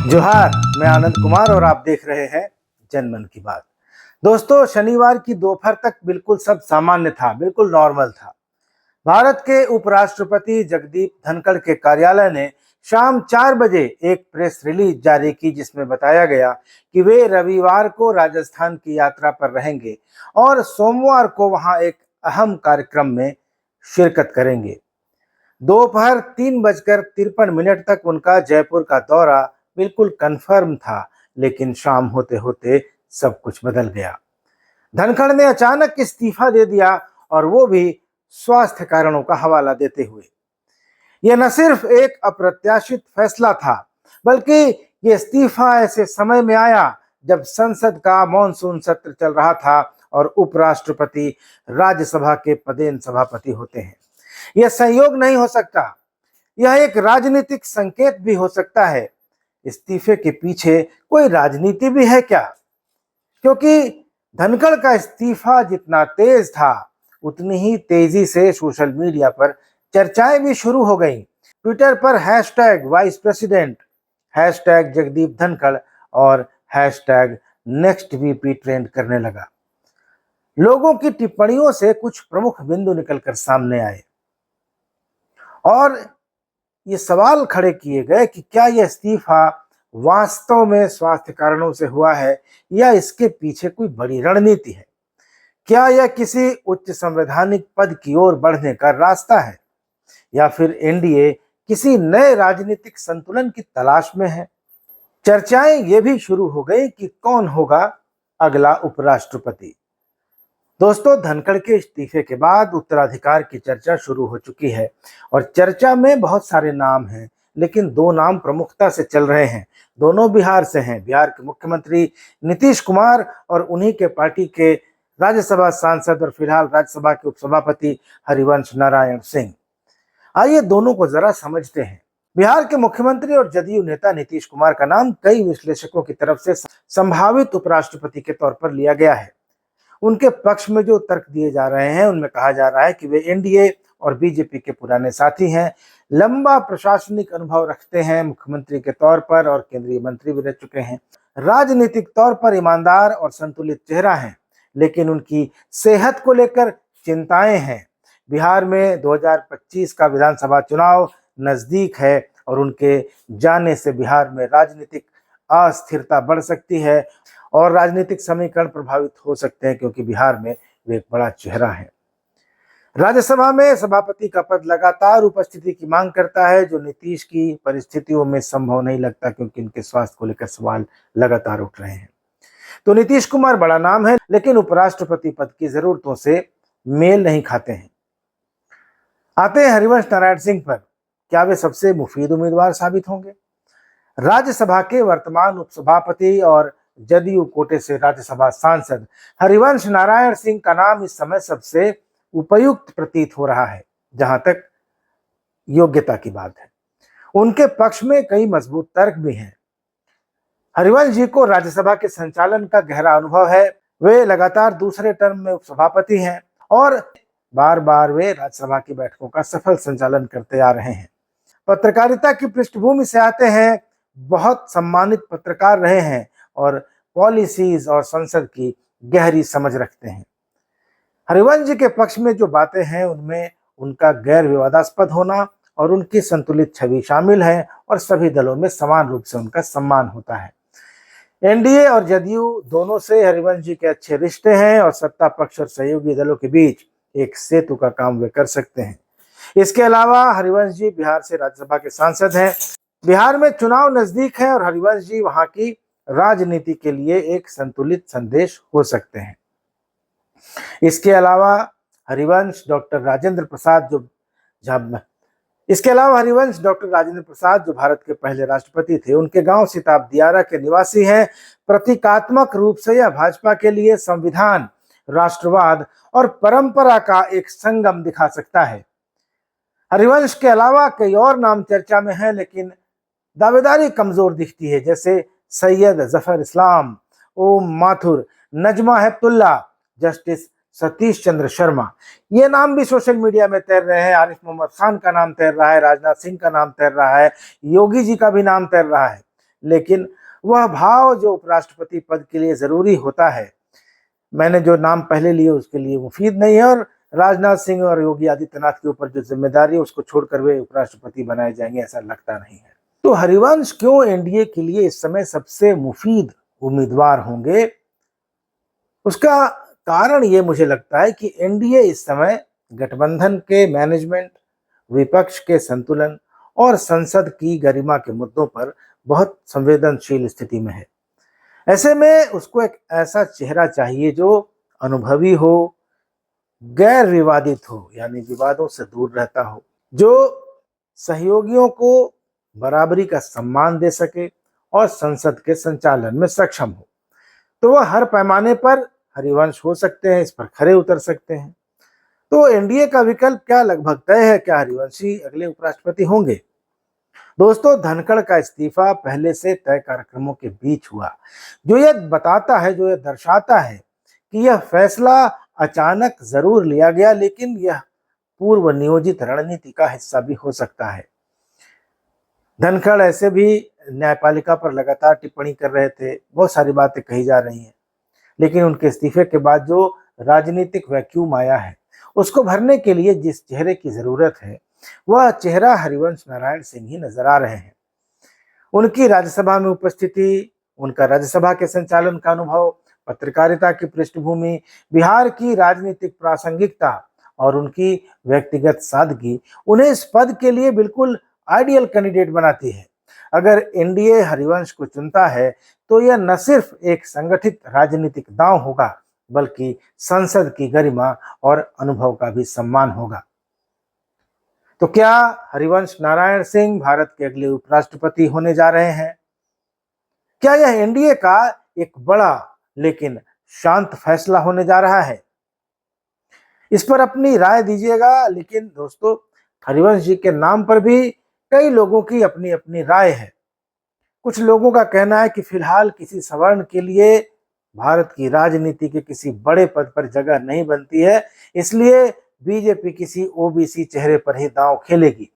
जोहार, मैं आनंद कुमार और आप देख रहे हैं जनमन की बात। दोस्तों, शनिवार की दोपहर तक बिल्कुल सब सामान्य था, बिल्कुल नॉर्मल था। भारत के उपराष्ट्रपति जगदीप धनखड़ के कार्यालय ने शाम 4 बजे एक प्रेस रिलीज जारी की जिसमें बताया गया कि वे रविवार को राजस्थान की यात्रा पर रहेंगे और सोमवार को वहां एक अहम कार्यक्रम में शिरकत करेंगे। दोपहर 3:53 तक उनका जयपुर का दौरा बिल्कुल कंफर्म था, लेकिन शाम होते होते सब कुछ बदल गया। धनखड़ ने अचानक इस्तीफा दे दिया और वो भी स्वास्थ्य कारणों का हवाला देते हुए। यह न सिर्फ एक अप्रत्याशित फैसला था, बल्कि ये इस्तीफा ऐसे समय में आया जब संसद का मॉनसून सत्र चल रहा था और उपराष्ट्रपति राज्यसभा के पदेन सभापति होते हैं। यह संयोग नहीं हो सकता, यह एक राजनीतिक संकेत भी हो सकता है। इस्तीफे के पीछे कोई राजनीति भी है क्या? क्योंकि धनखड़ का इस्तीफा जितना तेज था, उतनी ही तेजी से सोशल मीडिया पर चर्चाएं भी शुरू हो गईं। ट्विटर पर hashtag vice president, hashtag Jagdeep Dhankhar और हैशटैग नेक्स्ट वीपी ट्रेंड करने लगा। लोगों की टिप्पणियों से कुछ प्रमुख बिंदु निकलकर सामने आए और ये सवाल खड़े किए गए कि क्या यह इस्तीफा वास्तव में स्वास्थ्य कारणों से हुआ है या इसके पीछे कोई बड़ी रणनीति है। क्या यह किसी उच्च संवैधानिक पद की ओर बढ़ने का रास्ता है या फिर एनडीए किसी नए राजनीतिक संतुलन की तलाश में है। चर्चाएं ये भी शुरू हो गई कि कौन होगा अगला उपराष्ट्रपति। दोस्तों, धनखड़ के इस्तीफे के बाद उत्तराधिकार की चर्चा शुरू हो चुकी है और चर्चा में बहुत सारे नाम हैं, लेकिन दो नाम प्रमुखता से चल रहे हैं। दोनों बिहार से हैं, बिहार के मुख्यमंत्री नीतीश कुमार और उन्हीं के पार्टी के राज्यसभा सांसद और फिलहाल राज्यसभा के उपसभापति हरिवंश नारायण सिंह। आइए दोनों को जरा समझते हैं। बिहार के मुख्यमंत्री और जदयू नेता नीतीश कुमार का नाम कई विश्लेषकों की तरफ से संभावित उपराष्ट्रपति के तौर पर लिया गया है। उनके पक्ष में जो तर्क दिए जा रहे हैं उनमें कहा जा रहा है कि वे एनडीए और बीजेपी के पुराने साथी हैं, लंबा प्रशासनिक अनुभव रखते हैं मुख्यमंत्री के तौर पर और केंद्रीय मंत्री भी रह चुके हैं, राजनीतिक तौर पर ईमानदार और संतुलित चेहरा हैं, लेकिन उनकी सेहत को लेकर चिंताएं हैं। बिहार में 2025 का विधानसभा चुनाव नजदीक है और उनके जाने से बिहार में राजनीतिक अस्थिरता बढ़ सकती है और राजनीतिक समीकरण प्रभावित हो सकते हैं, क्योंकि बिहार में वे एक बड़ा चेहरा है। राज्यसभा में सभापति का पद लगातार उपस्थिति की मांग करता है, जो नीतीश की परिस्थितियों में संभव नहीं लगता, क्योंकि इनके स्वास्थ्य को लेकर सवाल लगातार उठ रहे हैं। तो नीतीश कुमार बड़ा नाम है, लेकिन उपराष्ट्रपति पद की जरूरतों से मेल नहीं खाते हैं। आते हैं हरिवंश नारायण सिंह पर। क्या वे सबसे मुफीद उम्मीदवार साबित होंगे? राज्यसभा के वर्तमान उपसभापति और जदयू कोटे से राज्यसभा सांसद हरिवंश नारायण सिंह का नाम इस समय सबसे उपयुक्त प्रतीत हो रहा है, जहां तक योग्यता की बात है। उनके पक्ष में कई मजबूत तर्क भी हैं। हरिवंश जी को राज्यसभा के संचालन का गहरा अनुभव है। वे लगातार दूसरे टर्म में उपसभापति हैं और बार बार वे राज्यसभा की बैठकों का सफल संचालन करते आ रहे हैं। पत्रकारिता की पृष्ठभूमि से आते हैं, बहुत सम्मानित पत्रकार रहे हैं और पॉलिसीज और संसद की गहरी समझ रखते हैं। हरिवंश जी के पक्ष में जो बातें हैं उनमें उनका गैर विवादास्पद होना और उनकी संतुलित छवि शामिल है और सभी दलों में समान रूप से उनका सम्मान होता है। एनडीए और जदयू दोनों से हरिवंश जी के अच्छे रिश्ते हैं और सत्ता पक्ष और सहयोगी दलों के बीच एक सेतु का काम वे कर सकते हैं। इसके अलावा हरिवंश जी बिहार से राज्यसभा के सांसद हैं। बिहार में चुनाव नजदीक है और हरिवंश जी वहां की राजनीति के लिए एक संतुलित संदेश हो सकते हैं। इसके अलावा हरिवंश डॉक्टर राजेंद्र प्रसाद जो भारत के पहले राष्ट्रपति थे, उनके गांव सिताब दियारा के निवासी हैं। प्रतीकात्मक रूप से यह भाजपा के लिए संविधान, राष्ट्रवाद और परंपरा का एक संगम दिखा सकता है। हरिवंश के अलावा कई और नाम चर्चा में हैं, लेकिन दावेदारी कमजोर दिखती है, जैसे सैयद जफर इस्लाम, ओम माथुर, नजमा हेपतुल्ला, जस्टिस सतीश चंद्र शर्मा। ये नाम भी सोशल मीडिया में तैर रहे हैं। आरिफ मोहम्मद खान का नाम तैर रहा है, राजनाथ सिंह का नाम तैर रहा है, योगी जी का भी नाम तैर रहा है। लेकिन वह भाव जो उपराष्ट्रपति पद के लिए जरूरी होता है, मैंने जो नाम पहले लिए उसके लिए मुफीद नहीं है। और राजनाथ सिंह और योगी आदित्यनाथ के ऊपर जो जिम्मेदारी है उसको छोड़कर वे उपराष्ट्रपति बनाए जाएंगे, ऐसा लगता नहीं है। तो हरिवंश क्यों एनडीए के लिए इस समय सबसे मुफीद उम्मीदवार होंगे, उसका कारण ये मुझे लगता है कि एनडीए इस समय गठबंधन के मैनेजमेंट, विपक्ष के संतुलन और संसद की गरिमा के मुद्दों पर बहुत संवेदनशील स्थिति में है। ऐसे में उसको एक ऐसा चेहरा चाहिए जो अनुभवी हो, गैर विवादित हो, यानी विवादों से दूर रहता हो, जो सहयोगियों को बराबरी का सम्मान दे सके और संसद के संचालन में सक्षम हो। तो वह हर पैमाने पर हरिवंश हो सकते हैं, इस पर खरे उतर सकते हैं। तो एनडीए का विकल्प क्या लगभग तय है, क्या हरिवंशी अगले उपराष्ट्रपति होंगे? दोस्तों, धनखड़ का इस्तीफा पहले से तय कार्यक्रमों के बीच हुआ, जो यह बताता है, जो यह दर्शाता है कि यह फैसला अचानक जरूर लिया गया, लेकिन यह पूर्व नियोजित रणनीति का हिस्सा भी हो सकता है। धनखड़ ऐसे भी न्यायपालिका पर लगातार टिप्पणी कर रहे थे, बहुत सारी बातें कही जा रही हैं, लेकिन उनके इस्तीफे के बाद जो राजनीतिक वैक्यूम आया है उसको भरने के लिए जिस चेहरे की जरूरत है वह चेहरा हरिवंश नारायण सिंह ही नजर आ रहे हैं। उनकी राज्यसभा में उपस्थिति, उनका राज्यसभा के संचालन का अनुभव, पत्रकारिता की पृष्ठभूमि, बिहार की राजनीतिक प्रासंगिकता और उनकी व्यक्तिगत सादगी उन्हें इस पद के लिए बिल्कुल आइडियल कैंडिडेट बनाती है। अगर एनडीए हरिवंश को चुनता है तो यह न सिर्फ एक संगठित राजनीतिक दांव होगा, बल्कि संसद की गरिमा और अनुभव का भी सम्मान होगा। तो क्या हरिवंश नारायण सिंह भारत के अगले उपराष्ट्रपति होने जा रहे हैं? क्या यह एनडीए का एक बड़ा लेकिन शांत फैसला होने जा रहा है? इस पर अपनी राय दीजिएगा। लेकिन दोस्तों, हरिवंश जी के नाम पर भी कई लोगों की अपनी अपनी राय है। कुछ लोगों का कहना है कि फिलहाल किसी सवर्ण के लिए भारत की राजनीति के किसी बड़े पद पर जगह नहीं बनती है, इसलिए बीजेपी किसी ओबीसी चेहरे पर ही दांव खेलेगी।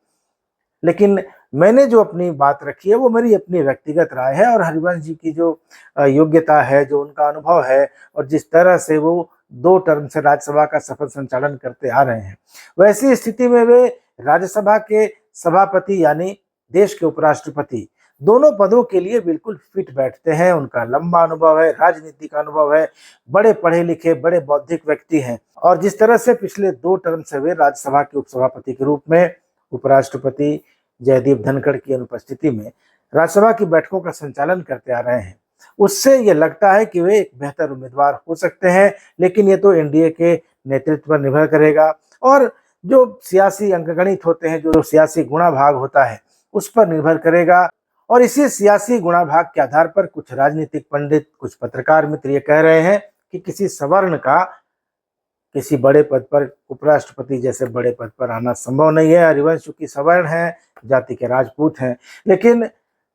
लेकिन मैंने जो अपनी बात रखी है वो मेरी अपनी व्यक्तिगत राय है, और हरिवंश जी की जो योग्यता है, जो उनका अनुभव है, और जिस तरह से वो 2 टर्म से राज्यसभा का सफल संचालन करते आ रहे हैं, वैसी स्थिति में वे राज्यसभा के सभापति यानी देश के उपराष्ट्रपति दोनों पदों के लिए बिल्कुल फिट बैठते हैं। उनका लंबा अनुभव है, राजनीति का अनुभव है, बड़े पढ़े लिखे, बड़े बौद्धिक व्यक्ति हैं, और जिस तरह से पिछले 2 टर्म से वे राज्यसभा के उपसभापति के रूप में उपराष्ट्रपति जयदीप धनखड़ की अनुपस्थिति में राज्यसभा की बैठकों का संचालन करते आ रहे हैं, उससे ये लगता है कि वे एक बेहतर उम्मीदवार हो सकते हैं। लेकिन ये तो एनडीए के नेतृत्व पर निर्भर करेगा, और जो सियासी अंकगणित होते हैं, जो सियासी गुणाभाग होता है, उस पर निर्भर करेगा। और इसी सियासी गुणाभाग के आधार पर कुछ राजनीतिक पंडित, कुछ पत्रकार मित्र ये कह रहे हैं कि किसी सवर्ण का किसी बड़े पद पर, उपराष्ट्रपति जैसे बड़े पद पर आना संभव नहीं है। हरिवंश चूंकि सवर्ण है, जाति के राजपूत हैं, लेकिन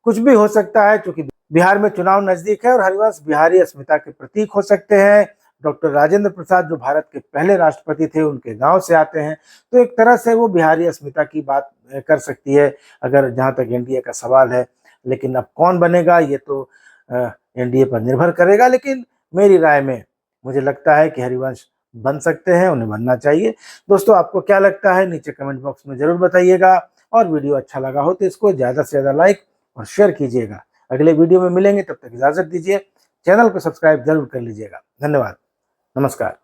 कुछ भी हो सकता है, क्योंकि बिहार में चुनाव नजदीक है और हरिवंश बिहारी अस्मिता के प्रतीक हो सकते हैं। डॉक्टर राजेंद्र प्रसाद जो भारत के पहले राष्ट्रपति थे, उनके गांव से आते हैं, तो एक तरह से वो बिहारी अस्मिता की बात कर सकती है, अगर जहां तक एनडीए का सवाल है। लेकिन अब कौन बनेगा ये तो एनडीए पर निर्भर करेगा, लेकिन मेरी राय में मुझे लगता है कि हरिवंश बन सकते हैं, उन्हें बनना चाहिए। दोस्तों, आपको क्या लगता है नीचे कमेंट बॉक्स में जरूर बताइएगा, और वीडियो अच्छा लगा हो तो इसको ज़्यादा से ज़्यादा लाइक और शेयर कीजिएगा। अगले वीडियो में मिलेंगे, तब तक इजाज़त दीजिए। चैनल को सब्सक्राइब जरूर कर लीजिएगा। धन्यवाद, नमस्कार।